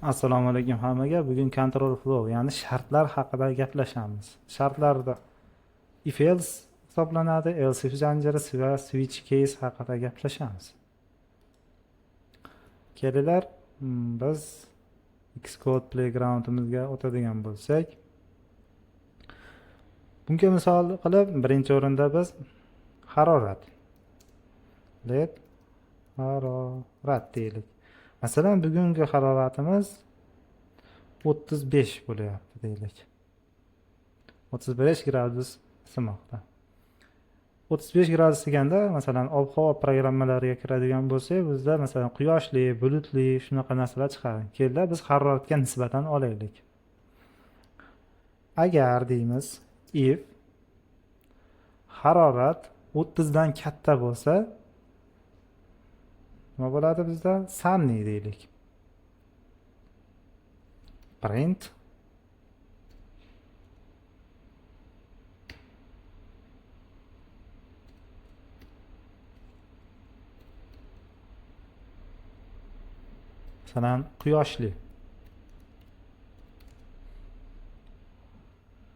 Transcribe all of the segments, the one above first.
Assalomu alaykum hammaga. Bugun control flow, ya'ni shartlar haqida gaplashamiz. Shartlarda if else hisoblanadi, else if zanjiri va switch case haqida gaplashamiz. Kelinglar, biz Xcode playgroundimizga o'tadigan bo'lsak, bunga misol qilib, birinchi o'rinda biz harorat, let harorat deylik. Masalan, bugungi haroratimiz 35 bo'lyapti deylik. 35 gradus isimoqda. 35 gradus deganda, masalan, ob-havo programmalariga kiradigan bo'lsak, bizda masalan quyoshli, bulutli shunaqa narsalar chiqadi. Kelinglar, biz haroratga nisbatan olaylik. Agar deymiz, if harorat 30 dan katta bo'lsa, nima bo'ladi bizda? Sunny deylik. Print masalan quyoshli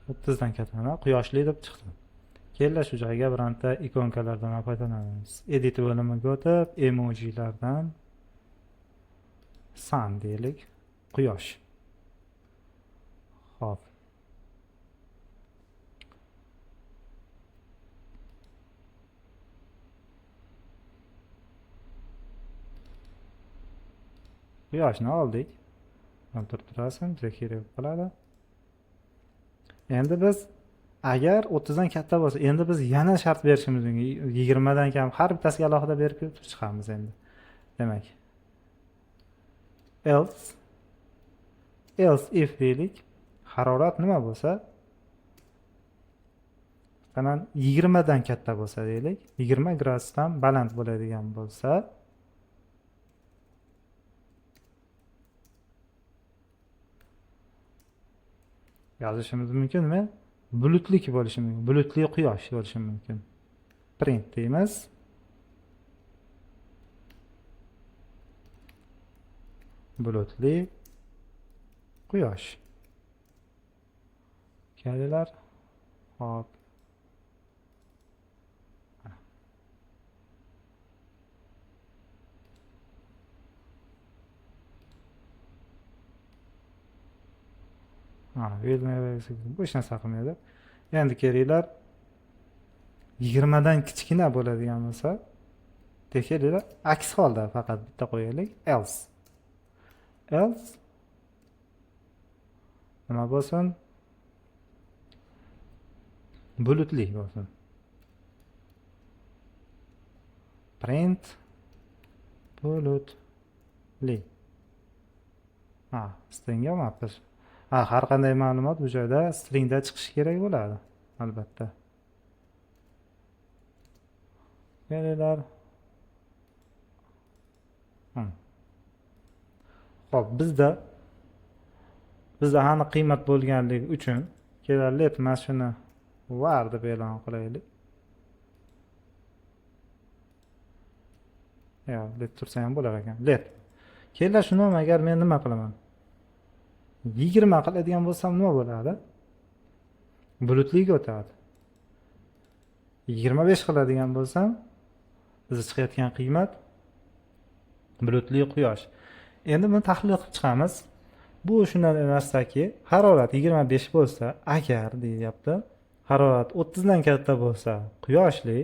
30 dan katta, quyoshli deb chiqdi. Kelinglar, shu joyga bironta ikonkalardan foydalanamiz. Edit bo'limiga o'tib, emojilardan sun deylik, quyosh. Xo'p. Quyoshni oldik. O'tirib turasin, juda kerak bo'ladi. Endi biz agar 30 dan katta bo'lsa, endi biz yana shart berishimiz mumkin. 20 dan kam har bittasiga alohida berib chiqamiz endi. Demak, else if deylik. Harorat nima bo'lsa, masalan 20 dan katta bo'lsa deylik, 20 gradusdan baland bo'ladigan bo'lsa, yozishimiz mumkinmi? Bulutli bo'lishi mumkin. Bulutli quyosh bo'lishi mumkin. Print deymiz. Bulutli quyosh. Kelinglar. Hop. Bosh narsa qilmaydi. Endi kelinglar, 20 dan kichkina bo'ladigan bo'lsa, tekshiringlar, aks holda faqat bitta qo'yaylik, else nima bo'lsin? Bulutli bo'lsin. Print bulutli. String olmabmiz. Har qanday ma'lumot bu joyda stringda chiqishi kerak bo'ladi, albatta. Kelinglar. Xo'p, bizda aniq qiymat bo'lganligi uchun kelar let mana shuni var deb e'lon qilaylik. Let tursa ham bo'lar ekan. Let. Kelinglar, shuni agar men nima qilaman? 20 qiladigan bo'lsam nima bo'ladi? Bulutliga o'tadi. 25 qiladigan bo'lsam, bizga chiqayotgan qiymat bulutli quyosh. Endi buni tahlil qilib chiqamiz. Bu shunday narsaki, harorat 25 bo'lsa, agar deyapti, harorat 30 dan katta bo'lsa, quyoshli,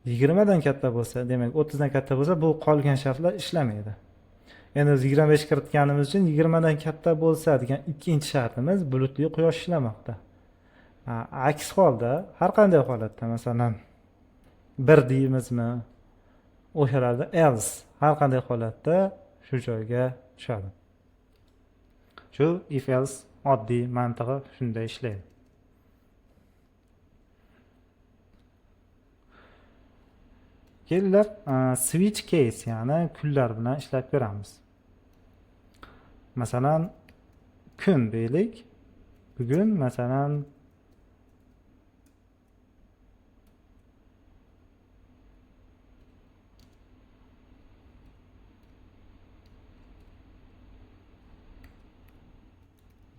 20 dan katta bo'lsa, demak 30 dan katta bo'lsa, bu qolgan shartlar ishlamaydi. Endi biz 25 kiritganimiz uchun 20 dan katta bo'lsa degan ikkinchi shartimiz bulutli quyosh ishlamoqda. Aks holda, har qanday holatda, masalan, 1 deymizmi, o'shalarda else har qanday holatda shu joyga tushadi. Shu if else oddiy mantig'i shunday ishlaydi. Kelinglar, switch case, ya'ni kunlar bilan ishlab ko'ramiz. Masalan, kun deylik. Bugun masalan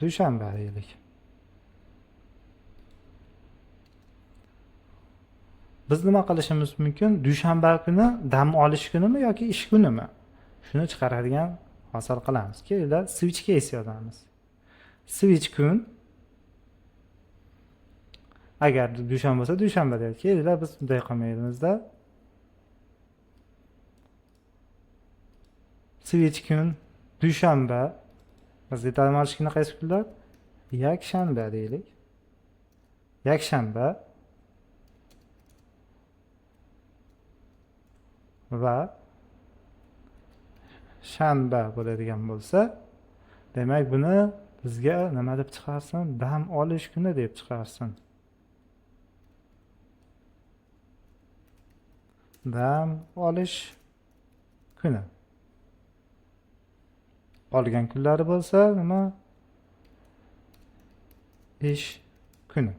dushanba deylik. Biz nima qilishimiz mumkin? Dushanba kuni dam olish kunimi yoki ish kunimi? Shuni chiqaradigan hosil qilamiz. Kelinglar switch case yozamiz. Switch kun agar dushanba bo'lsa dushanba deydi. Kelinglar biz bunday qilmaymizda. Switch kun dushanba. Bizga dam olish kuni qaysi kunlar? Yakshanba deylik. Yakshanba va shanba bo'ladigan bo'lsa, demak buni bizga nima deb chiqarsin? Dam olish kuni deb chiqarsin. Dam olish kuni. Qolgan kunlari bo'lsa nima? Ish kuni.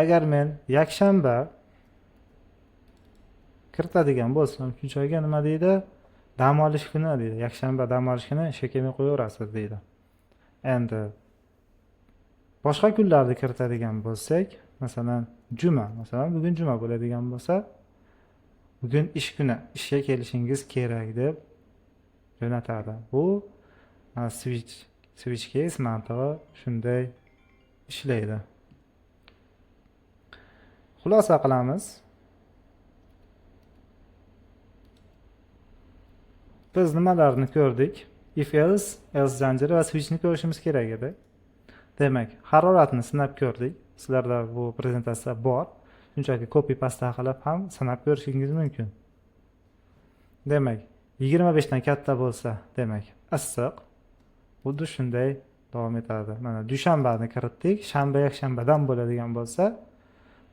Agar men yakshanba kiritadigan bo'lsam, shu joyga nima deydi? Dam olish kuni deydi. Yakshanba dam olish kuni ishga kelmay qo'yaverasiz deydi. Endi boshqa kunlarni kiritadigan bo'lsak, masalan, juma, masalan, bugun juma bo'ladigan bo'lsa, bugun ish kuni, ishga kelishingiz kerak deb jo'natadi. Bu switch case mantig'i shunday ishlaydi. Xulosa qilamiz. Biz nimalarni ko'rdik? If else zanjiri va switchni ko'rishimiz kerak edi. Demak, haroratni sinab ko'rdik. Sizlarda bu prezentatsiya bor. Shunchaki copy paste qilib ham sinab ko'rishingiz mumkin. Demak, 25 dan katta bo'lsa, demak, issiq. Xuddi shunday davom etadi. Mana dushanbani kiritdik, shanba yakshanbadan bo'ladigan bo'lsa,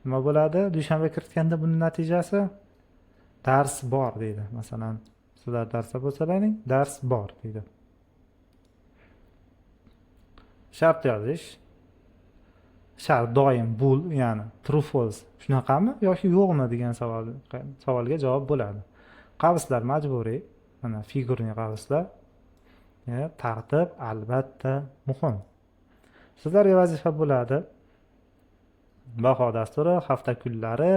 nima bo'ladi? Dushanba kiritganda buning natijasi dars bor deydi. Masalan, sizlar darsda bo'lsalaring, dars bor deydi. Shart yozish. Shart doim bool, ya'ni true false shunaqami yoki yo'qmi degan savolga javob bo'ladi. Qavslar majburiy, mana figurniy qavslar. Tartib albatta muhim. Sizlarga vazifa bo'ladi. Baho dasturi, hafta kunlari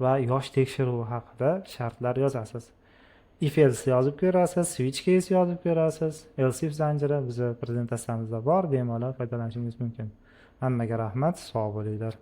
va yosh tekshiruvi haqida shartlar yozasiz. If else yozib ko'rasiz, switch case yozib ko'rasiz, else if zanjiri bizning prezentatsiyamizda bor, bemalol foydalanishingiz mumkin. Hammaga rahmat, sog' bo'linglar.